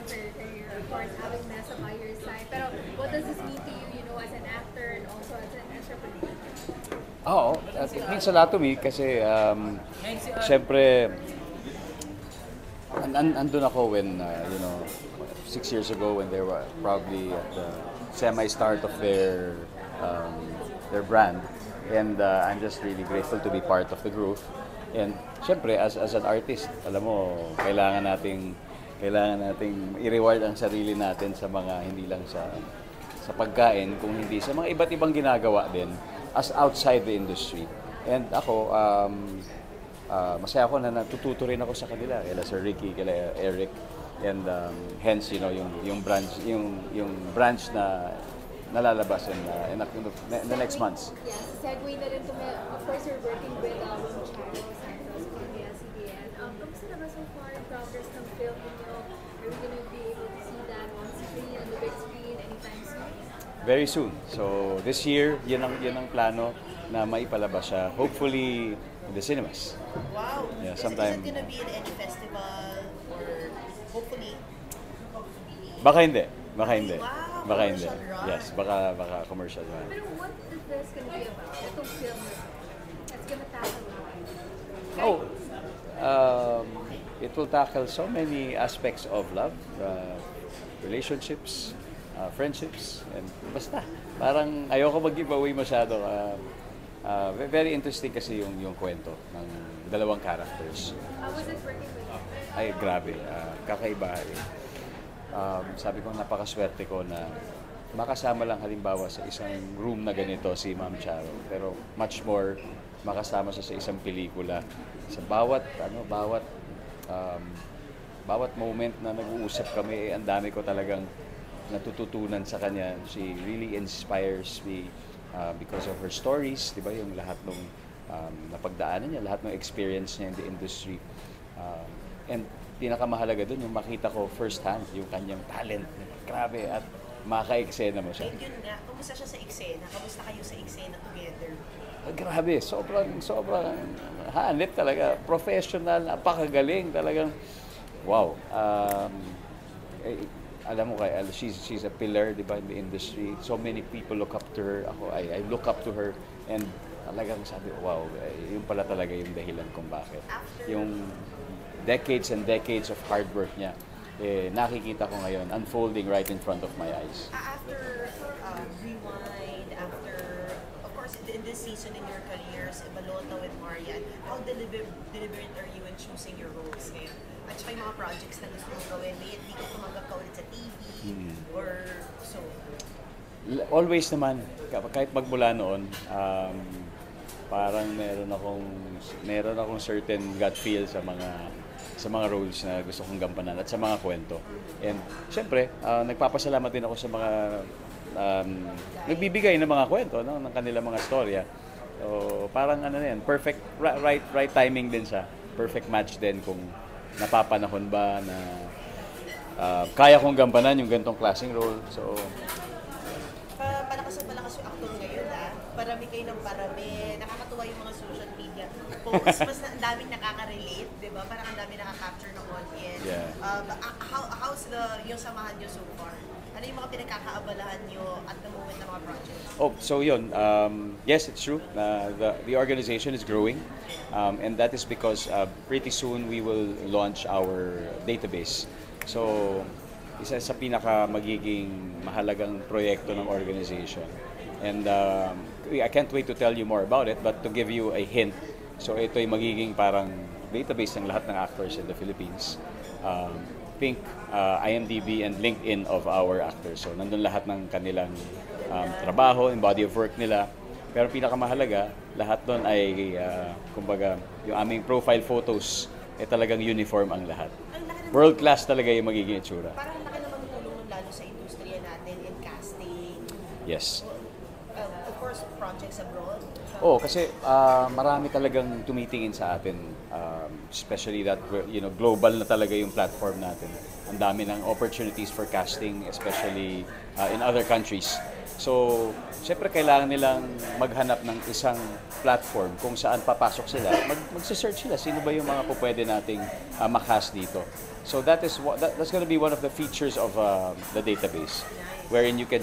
of your career, of course, having Nessa by your side. Pero what does this mean to you, as an actor and also as an entrepreneur? Oo, it means a lot to me kasi syempre andun ako when, 6 years ago when they were probably at the semi-start of their brand. And I'm just really grateful to be part of the growth. And syempre, as an artist, alam mo, kailangan nating i-reward ang sarili natin sa mga hindi lang sa pagkain, kung hindi sa mga iba't ibang ginagawa din as outside the industry. And ako, masaya ako na natututo rin ako sa kanila, kila Sir Ricky, kila Eric, and hence yung branch na nalalabas in the next months. Yes, segue na rin to of course you're working with Wing Charo, Santos, PBS-CBN. Kamusta na ba so far yung progress ng film niyo? Are we gonna be able to see that on screen, on the big screen, anytime soon? Very soon. So this year, yun ang plano na maipalabas siya. Hopefully in the cinemas. Wow. Yeah, Is sometime. it gonna be in any festival or hopefully? Baka hindi. Baka hindi. Wow, Baka hindi. commercial run. Yes, baka commercial run. Pero what is this gonna be about? Itong film na to, it's gonna tackle Oh, it will tackle so many aspects of love, relationships, friendships, and basta. Parang ayoko mag-give away masyado. Very interesting kasi yung kwento ng dalawang characters. How was it working with you? Ay, grabe. Kakaiba. Sabi ko, napakaswerte ko na makasama lang halimbawa sa isang room na ganito si Ma'am Charo. Pero much more, makasama siya sa isang pelikula. Sa bawat moment na nag-uusap kami, ang dami ko talagang natututunan sa kanya. She really inspires me because of her stories, di ba? Yung lahat ng napagdaanan niya, lahat ng experience niya in the industry. And pinakamahalaga dun, yung makita ko firsthand, yung kanyang talent. Grabe, at maka-eksena mo siya. And yun nga, kumusta siya sa eksena? Kamusta kayo sa eksena together? Grabe, sobrang hanip talaga. Professional, napakagaling talagang. Wow. Alam mo kay, she's a pillar, di ba, in the industry. So many people look up to her. I look up to her. And talagang sabi, wow, yun pala talaga yung dahilan kung bakit. Yung decades and decades of hard work niya, nakikita ko ngayon, unfolding right in front of my eyes. After Rewind, after, of course, in this season in your careers, Balota with Marian, how deliberate are you in choosing your roles ngayon? At saka yung mga projects na gusto mong gawin, may hindi ka tumanggap ka ulit sa TV, or so? Always naman, kahit magmula noon, parang meron akong certain gut feel sa mga roles na gusto kong gampanan at sa mga kwento. And syempre, nagpapasalamat din ako sa mga nagbibigay ng mga kwento, no, ng kanilang mga storya. So, parang perfect, right timing din siya. Perfect match din kung napapanahon ba na kaya kong gampanan yung ganitong klaseng role. So, Palakas yung actor ngayon, Parami kayo ng parami. Nakakatuwa yung mga social media posts. Mas ang daming nakaka-relate, di ba? Parang ang daming nakaka-capture ng audience. Yeah. How's yung samahan nyo so far? Ano yung mga pinagkakaabalahan nyo at the moment ng mga projects? oh, so yun. Yes, it's true. The organization is growing. And that is because pretty soon we will launch our database. So, isa sa pinaka magiging mahalagang proyekto ng organization. And I can't wait to tell you more about it, but to give you a hint, so ito'y magiging parang database ng lahat ng actors in the Philippines. Think IMDb and LinkedIn of our actors. So nandun lahat ng kanilang trabaho and body of work nila. Pero pinakamahalaga, lahat doon ay, kumbaga, yung aming profile photos, talagang uniform ang lahat. World class talaga yung magiging itsura. Parang laki naman tulong nun lalo sa industriya natin in casting. Yes. Of course, projects abroad. Kasi marami talagang tumitingin sa atin, especially that global na talaga yung platform natin. ang dami ng opportunities for casting, especially in other countries. So, syempre kailangan nilang maghanap ng isang platform kung saan papasok sila. Magse-search sila, sino ba yung mga pupwede nating makast dito. So that's going to be one of the features of the database, wherein you can